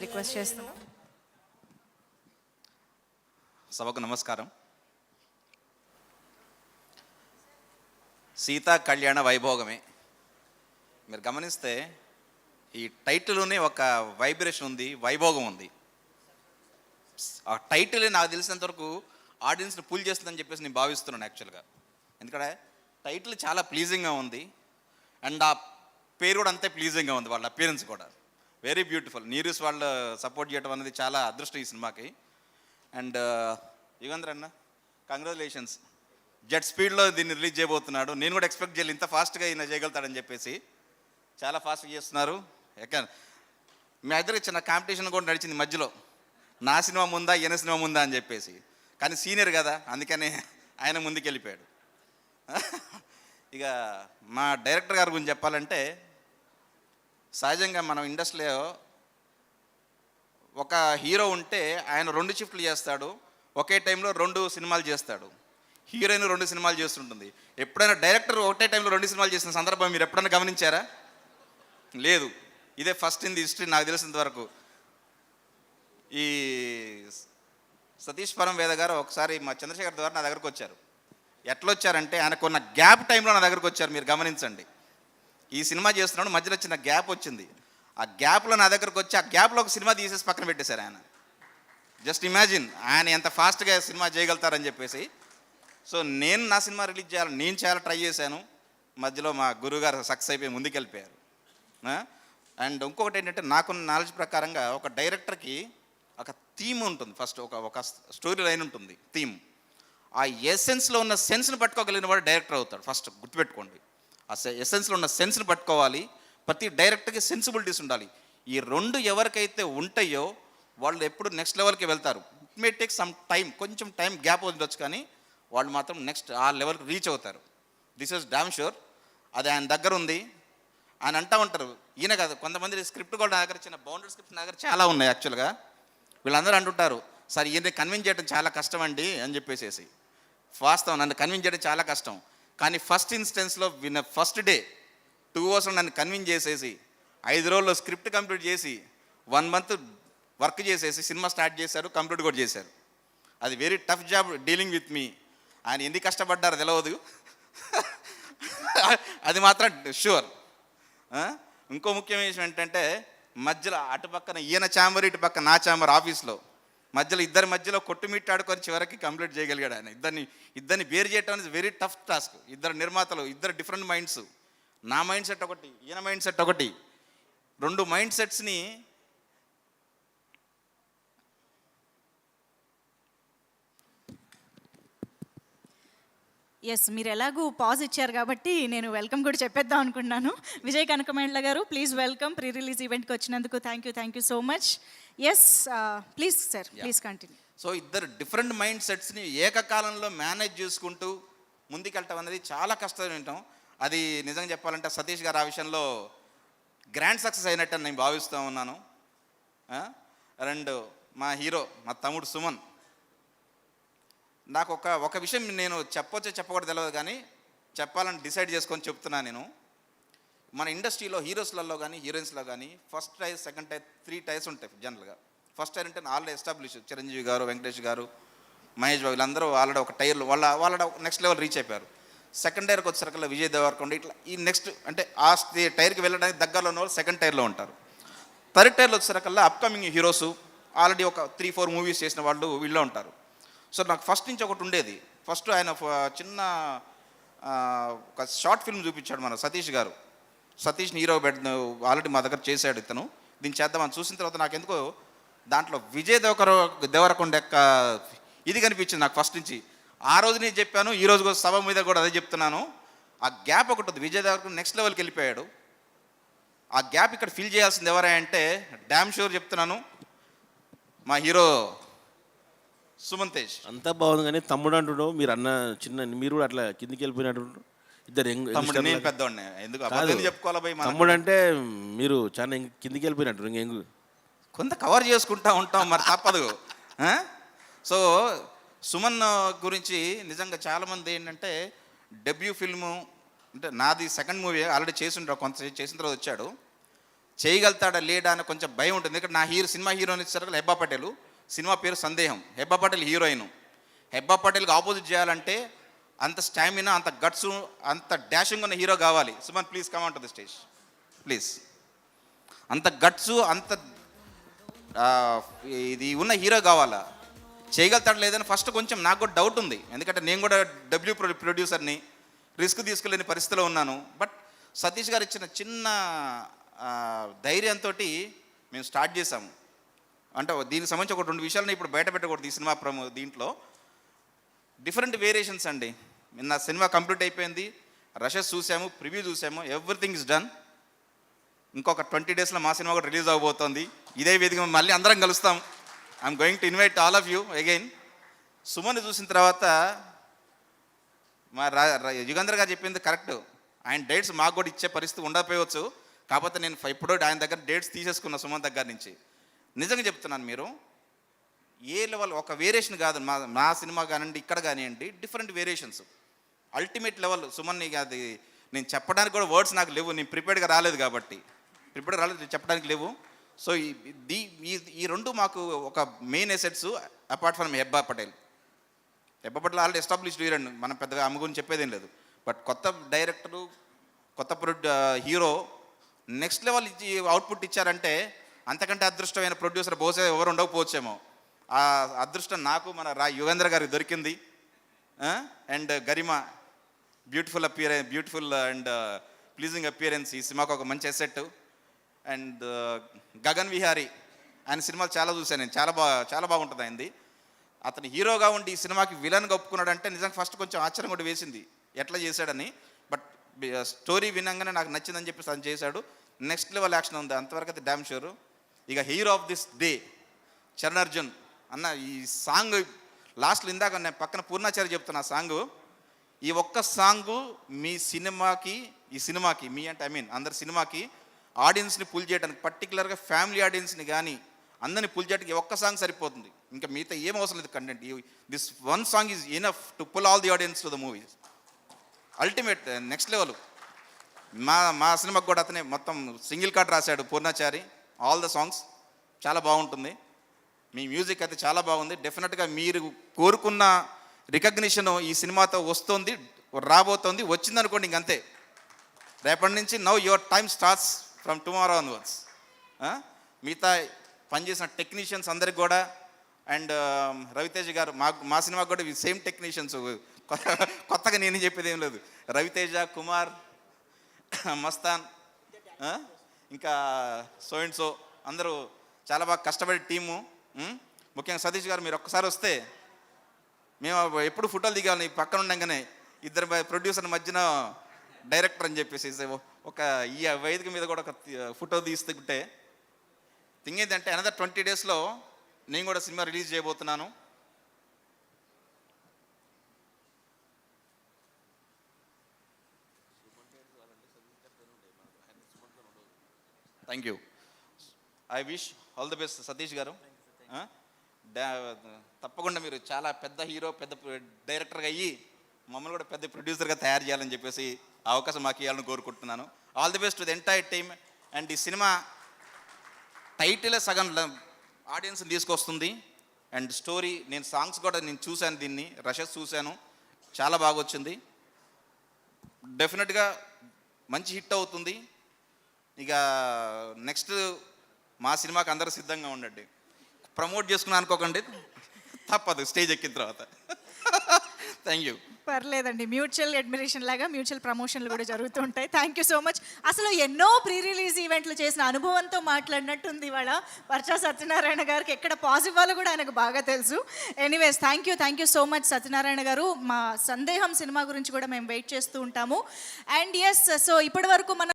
Request చేస్తున్నాం. సభకు నమస్కారం. సీతా కళ్యాణ వైభోగమే. మీరు గమనిస్తే ఈ టైటిల్లోనే ఒక వైబ్రేషన్ ఉంది, వైభోగం ఉంది. ఆ టైటిలే నాకు తెలిసినంతవరకు ఆడియన్స్ని పుల్ చేస్తుందని చెప్పేసి నేను భావిస్తున్నాను యాక్చువల్గా. ఎందుకంటే టైటిల్ చాలా ప్లీజింగ్గా ఉంది అండ్ ఆ పేరు కూడా అంతే ప్లీజింగ్గా ఉంది, వాళ్ళ అపియరెన్స్ కూడా వెరీ బ్యూటిఫుల్. నీరూస్ వాళ్ళు సపోర్ట్ చేయడం అనేది చాలా అదృష్టం ఈ సినిమాకి. అండ్ యుగంధర్ అన్న, కంగ్రాచులేషన్స్. జెట్ స్పీడ్లో దీన్ని రిలీజ్ చేయబోతున్నాడు. నేను కూడా ఎక్స్పెక్ట్ చేయాలి ఇంత ఫాస్ట్గా ఈయన చేయగలుగుతాడని చెప్పేసి. చాలా ఫాస్ట్గా చేస్తున్నారు. మీ ఇద్దరికి చిన్న కాంపిటీషన్ కూడా నడిచింది మధ్యలో, నా సినిమా ముందా ఈయన సినిమా ముందా అని చెప్పేసి. కానీ సీనియర్ కదా, అందుకని ఆయన ముందుకు వెళ్ళిపోయాడు. ఇక మా డైరెక్టర్ గారి గురించి చెప్పాలంటే, సహజంగా మనం ఇండస్ట్రీలో ఒక హీరో ఉంటే ఆయన 2 షిఫ్ట్లు చేస్తాడు, ఒకే టైంలో 2 సినిమాలు చేస్తాడు. హీరోయిన్ 2 సినిమాలు చేస్తుంటుంది. ఎప్పుడైనా డైరెక్టర్ ఒకటే టైంలో 2 సినిమాలు చేసిన సందర్భం మీరు ఎప్పుడైనా గమనించారా? లేదు. ఇదే ఫస్ట్ ఇన్ ది హిస్టరీ నాకు తెలిసినంత వరకు. ఈ సతీష్ పరం వేద గారు ఒకసారి మా చంద్రశేఖర్ ద్వారా నా దగ్గరకు వచ్చారు. ఎట్లా వచ్చారంటే, ఆయనకున్న గ్యాప్ టైంలో నా దగ్గరకు వచ్చారు. మీరు గమనించండి, ఈ సినిమా చేస్తున్నాడు, మధ్యలో చిన్న గ్యాప్ వచ్చింది. ఆ గ్యాప్లో నా దగ్గరకు వచ్చి ఆ గ్యాప్లో ఒక సినిమా తీసేసి పక్కన పెట్టేశారు ఆయన. జస్ట్ ఇమాజిన్ ఆయన ఎంత ఫాస్ట్గా సినిమా చేయగలుగుతారని చెప్పేసి. సో నేను నా సినిమా రిలీజ్ చేయాలని నేను చాలా ట్రై చేశాను. మధ్యలో మా గురువుగారు సక్సెస్ అయిపోయి ముందుకెళ్ళిపోయారు. అండ్ ఇంకొకటి ఏంటంటే, నాకున్న నాలెడ్జ్ ప్రకారంగా ఒక డైరెక్టర్కి ఒక థీమ్ ఉంటుంది. ఫస్ట్ ఒక స్టోరీ లైన్ ఉంటుంది, థీమ్. ఆ ఎసెన్స్లో ఉన్న సెన్స్ని పట్టుకోగలిగిన వాడు డైరెక్టర్ అవుతాడు. ఫస్ట్ గుర్తుపెట్టుకోండి, ఆ ఎసెన్స్లో ఉన్న సెన్స్ని పట్టుకోవాలి. ప్రతి డైరెక్టర్కి సెన్సిబిలిటీస్ ఉండాలి. ఈ 2 ఎవరికైతే ఉంటాయో వాళ్ళు ఎప్పుడు నెక్స్ట్ లెవెల్కి వెళ్తారు. It may take some time, కొంచెం టైం గ్యాప్ ఉండొచ్చు, కానీ వాళ్ళు మాత్రం నెక్స్ట్ ఆ లెవెల్కి రీచ్ అవుతారు. This is damn sure. అది ఆయన దగ్గర ఉంది. ఆయన అంటూ ఉంటారు, ఈయన కాదు, కొంతమంది స్క్రిప్ట్ కూడా నా దగ్గర, చిన్న బౌండరీ స్క్రిప్ట్స్ నా దగ్గర చాలా ఉన్నాయి యాక్చువల్గా. వీళ్ళందరూ అంటుంటారు, సార్ ఈయన కన్విన్స్ చేయడం చాలా కష్టం అండి అని చెప్పేసి. వాస్తవం, నన్ను కన్విన్స్ చేయడం చాలా కష్టం. కానీ ఫస్ట్ ఇన్స్టెన్స్లో ఫస్ట్ డే 2 అవర్స్లో నన్ను కన్విన్స్ చేసేసి 5 రోజుల్లో స్క్రిప్ట్ కంప్లీట్ చేసి 1 మంత్ వర్క్ చేసేసి సినిమా స్టార్ట్ చేశారు, కంప్లీట్ కూడా చేశారు. అది very tough job dealing with me. ఆయన ఎందుకు కష్టపడ్డారో తెలియదు, అది మాత్రం షూర్. ఇంకో ముఖ్యమైన విషయం ఏంటంటే, మధ్యలో అటుపక్కన ఈయన ఛాంబర్, ఇటు పక్క నా ఛాంబర్ ఆఫీస్లో మధ్యలో ఇద్దరి మధ్యలో కొట్టుమిట్టాడుకొని చివరికి కంప్లీట్ చేయగలిగాడు ఆయన. ఇద్దరిని బేర్ చేయడం అనేది వెరీ టఫ్ టాస్క్. ఇద్దరు నిర్మాతలు, ఇద్దరు డిఫరెంట్ మైండ్స్. నా మైండ్ సెట్ ఒకటి, ఈయన మైండ్ సెట్ ఒకటి. 2 మైండ్ సెట్స్ని ఎస్, మీరు ఎలాగూ పాజ్ ఇచ్చారు కాబట్టి నేను వెల్కమ్ కూడా చెప్పేద్దాం అనుకున్నాను. విజయ్ కనకమేండ్ల గారు, ప్లీజ్ వెల్కమ్. ప్రీ రిలీజ్ ఈవెంట్కి వచ్చినందుకు thank you so much. Yes, please sir, please continue. So ఇద్దరు డిఫరెంట్ మైండ్ సెట్స్ని ఏకకాలంలో మేనేజ్ చేసుకుంటూ ముందుకెళ్ళటం అనేది చాలా కష్టం ఉంటాం. అది నిజంగా చెప్పాలంటే సతీష్ గారు ఆ విషయంలో గ్రాండ్ సక్సెస్ అయినట్టు నేను భావిస్తూ ఉన్నాను. అండ్ మా హీరో, మా తమ్ముడు సుమన్, నాకు ఒక విషయం నేను చెప్పకూడదు తెలియదు, కానీ చెప్పాలని డిసైడ్ చేసుకొని చెప్తున్నాను నేను. మన ఇండస్ట్రీలో హీరోస్లలో కానీ హీరోయిన్స్లో కానీ first tyre, second tyre, 3 tyres ఉంటాయి జనరల్గా. ఫస్ట్ టైర్ అంటే ఆల్రెడీ ఎస్టాబ్లిష్, చిరంజీవి గారు, వెంకటేష్ గారు, మహేష్ బాబు, వీళ్ళందరూ ఆల్రెడీ ఒక టైర్లు వాళ్ళ నెక్స్ట్ లెవెల్ రీచ్ అయిపోయారు. సెకండ్ టైర్కి వచ్చేసరికి విజయ్ దేవరకొండ, ఇట్లా ఈ నెక్స్ట్ అంటే ఆ టైర్కి వెళ్ళడానికి దగ్గరలో ఉన్న వాళ్ళు సెకండ్ టైర్లో ఉంటారు. థర్డ్ టైర్లో వచ్చేసరికల్లా అప్కమింగ్ హీరోస్, ఆల్రెడీ ఒక 3-4 మూవీస్ చేసిన వాళ్ళు వీళ్ళో ఉంటారు. సో నాకు ఫస్ట్ నుంచి ఒకటి ఉండేది. ఫస్ట్ ఆయన చిన్న ఒక షార్ట్ ఫిల్మ్ చూపించాడు మన సతీష్ గారు. సతీష్ని హీరో ఆల్రెడీ మా దగ్గర చేశాడు ఇతను. దీన్ని చేద్దామని చూసిన తర్వాత నాకు ఎందుకో దాంట్లో విజయ్ దేవరకొండ యొక్క ఇది కనిపించింది నాకు ఫస్ట్ నుంచి. ఆ రోజు నేను చెప్పాను, ఈ రోజు సభ మీద కూడా అదే చెప్తున్నాను. ఆ గ్యాప్ ఒకటి ఉంది. విజయ్ దేవరకొండ నెక్స్ట్ లెవెల్కి వెళ్ళిపోయాడు. ఆ గ్యాప్ ఇక్కడ ఫిల్ చేయాల్సింది ఎవరా అంటే, డ్యామ్ షూర్ చెప్తున్నాను, మా హీరో సుమంతేష్. అంతా బాగుంది, కానీ తమ్ముడు అంటున్నావు, మీరు అన్న చిన్న, మీరు కూడా అట్లా కిందికి వెళ్ళిపోయినట్టు. ఇద్దరు నేను పెద్దవాడిని, ఎందుకు చెప్పుకోవాలి భయ్. తమ్ముడు అంటే మీరు చాలా కిందికి వెళ్ళిపోయినట్టు, ఇంకెంగు కొంత కవర్ చేసుకుంటూ ఉంటాం, మరి తప్పదు. సో సుమన్ గురించి నిజంగా చాలామంది ఏంటంటే, డెబ్యూ ఫిల్ము అంటే నాది సెకండ్ మూవీ ఆల్రెడీ చేసి ఉంటాడు, కొంత చేసిన తర్వాత వచ్చాడు. చేయగలుగుతాడా లేడా అని కొంచెం భయం ఉంటుంది. ఎందుకంటే నా సినిమా హీరోయిన్ ఇచ్చారు హెబ్బా పటేల్, సినిమా పేరు సందేహం. హెబ్బా పటేల్ హీరోయిన్. హెబ్బా పటేల్కి ఆపోజిట్ చేయాలంటే అంత స్టామినా, అంత గట్స్, అంత డాషింగ్ ఉన్న హీరో కావాలి. Suman please come on to the stage please. అంత గట్స్, అంత ఇది ఉన్న హీరో కావాలా. చేయగలుగుతాడు లేదని ఫస్ట్ కొంచెం నాకు కూడా డౌట్ ఉంది. ఎందుకంటే నేను కూడా ప్రొడ్యూసర్ని, రిస్క్ తీసుకోలేని పరిస్థితిలో ఉన్నాను. బట్ సతీష్ గారు ఇచ్చిన చిన్న ధైర్యంతో మేము స్టార్ట్ చేసాము. అంటే దీనికి సంబంధించి ఒక 2 విషయాలను ఇప్పుడు బయట పెట్టకూడదు. ఈ సినిమా దీంట్లో డిఫరెంట్ వేరియేషన్స్ అండి. నిన్న సినిమా కంప్లీట్ అయిపోయింది, రషెస్ చూసాము, ప్రివ్యూ చూసాము, ఎవ్రీథింగ్ ఇస్ డన్. ఇంకొక 20 డేస్లో మా సినిమా కూడా రిలీజ్ అవబోతోంది. ఇదే వేదిక మళ్ళీ అందరం కలుస్తాం. I'm going to invite all of you again. Suman చూసిన తర్వాత మా యుగంధర్ గారు చెప్పింది కరెక్ట్. ఆయన డేట్స్ మాకు కూడా ఇచ్చే పరిస్థితి ఉండకపోవచ్చు. కాకపోతే నేను ఇప్పుడు ఆయన దగ్గర డేట్స్ తీసేసుకున్న సుమన్ దగ్గర నుంచి. నిజంగా చెప్తున్నాను, మీరు ఏ లెవెల్ ఒక వేరియేషన్ కాదు. మా సినిమా కానివ్వండి, ఇక్కడ కానివ్వండి, different variations. Ultimate level Suman. అది నేను చెప్పడానికి కూడా వర్డ్స్ నాకు లేవు. నేను ప్రిపేర్డ్గా రాలేదు కాబట్టి, చెప్పడానికి లేవు. సో ఈ 2 మాకు ఒక main assets apart from Hebba Patel. Hebba Patel already established hero, మనం పెద్దగా ఆమె గురించి చెప్పేదేం లేదు. బట్ కొత్త డైరెక్టరు, కొత్త హీరో నెక్స్ట్ లెవెల్ ఇచ్చి అవుట్పుట్ ఇచ్చారంటే అంతకంటే అదృష్టమైన ప్రొడ్యూసర్ బహుశా ఎవరు ఉండకపోవచ్చేమో. ఆ అదృష్టం నాకు మన యుగేంద్ర గారికి దొరికింది. And Garima beautiful and pleasing appearance ఈ సినిమాకు ఒక మంచి ఎసెట్. అండ్ గగన్ విహారీ, ఆయన సినిమాలు చాలా చూశాను నేను, చాలా బాగుంటుంది ఆయనది. అతను హీరోగా ఉండి ఈ సినిమాకి విలన్గా ఒప్పుకున్నాడంటే నిజంగా ఫస్ట్ కొంచెం ఆశ్చర్యం కూడా వేసింది ఎట్లా చేశాడని. బట్ స్టోరీ వినంగానే నాకు నచ్చిందని చెప్పి తను చేశాడు. నెక్స్ట్ లెవెల్ యాక్షన్ ఉంది, అంతవరకు అయితే డ్యామ్ షూర్. ఇక hero of this day Charan Arjun అన్న. ఈ సాంగ్ లాస్ట్లో ఇందాక నేను పక్కన పూర్ణాచారి చెప్తున్నా సాంగ్. ఈ ఒక్క సాంగు మీ సినిమాకి, ఈ సినిమాకి మీ అంటే అందరి సినిమాకి ఆడియన్స్ని పుల్ చేయడానికి, పర్టికులర్గా ఫ్యామిలీ ఆడియన్స్ని కానీ అందరిని పుల్ చేయడానికి ఒక్క సాంగ్ సరిపోతుంది. ఇంకా మిగతా ఏం అవసరం లేదు content. This one song is enough to pull all the audience to the movies. Ultimate next level. మా సినిమాకి కూడా అతనే మొత్తం సింగిల్ కార్డ్ రాశాడు పూర్ణాచారి. ఆల్ ద సాంగ్స్ చాలా బాగుంటుంది. మీ మ్యూజిక్ అయితే చాలా బాగుంది. డెఫినెట్గా మీరు కోరుకున్న రికగ్నిషన్ ఈ సినిమాతో వస్తుంది, రాబోతోంది. వచ్చిందనుకోండి ఇంకంతే. రేపటి నుంచి now your time starts from tomorrow onwards. మిగతా పనిచేసిన టెక్నీషియన్స్ అందరికి కూడా, అండ్ రవితేజ గారు, మా సినిమాకి కూడా సేమ్ టెక్నీషియన్స్. కొత్తగా నేను చెప్పేది ఏం లేదు. రవితేజ, కుమార్, మస్తాన్, ఇంకా సో అండ్ సో అందరూ చాలా బాగా కష్టపడే టీము. ముఖ్యంగా సతీష్ గారు, మీరు ఒక్కసారి వస్తే మేము ఎప్పుడు ఫోటోలు దిగాలి పక్కన ఉండగానే. ఇద్దరు ప్రొడ్యూసర్ మధ్యన డైరెక్టర్ అని చెప్పేసి ఒక ఈ వేదిక మీద కూడా ఒక ఫోటో తీస్తుంటే థింగ్ ఏంటంటే అనదర్ 20 డేస్లో నేను కూడా సినిమా రిలీజ్ చేయబోతున్నాను. Thank you. I wish all the best Satish గారు. తప్పకుండా మీరు చాలా పెద్ద హీరో, పెద్ద డైరెక్టర్గా అయ్యి మమ్మల్ని కూడా పెద్ద ప్రొడ్యూసర్గా తయారు చేయాలని చెప్పేసి అవకాశం మాకు ఇవ్వాలని కోరుకుంటున్నాను. All the best to the entire team. And ఈ సినిమా టైటిలే సగం ఆడియన్స్ని తీసుకొస్తుంది. అండ్ స్టోరీ, నేను సాంగ్స్ కూడా నేను చూశాను, దీన్ని రషెస్ చూశాను, చాలా బాగా వచ్చింది. డెఫినెట్గా మంచి హిట్ అవుతుంది. ఇక నెక్స్ట్ మా సినిమాకి అందరూ సిద్ధంగా ఉండండి. ప్రమోట్ చేసుకున్నా అనుకోకండి, తప్పదు స్టేజ్ ఎక్కిన తర్వాత. Thank you. పర్లేదండి, మ్యూచువల్ అడ్మిరేషన్ లాగా మ్యూచువల్ ప్రమోషన్లు కూడా జరుగుతుంటాయి. Thank you so much. అసలు ఎన్నో ప్రీ రిలీజ్ ఈవెంట్లు చేసిన అనుభవంతో మాట్లాడినట్టుంది ఇవాళ వర్చా సత్యనారాయణ గారికి. ఎక్కడ పాజ్ ఇవ్వాలో కూడా ఆయనకు బాగా తెలుసు. Anyways thank you so much Satyanarayana గారు. మా సందేహం సినిమా గురించి కూడా మేము వెయిట్ చేస్తూ ఉంటాము. అండ్ ఎస్, సో ఇప్పటి వరకు మన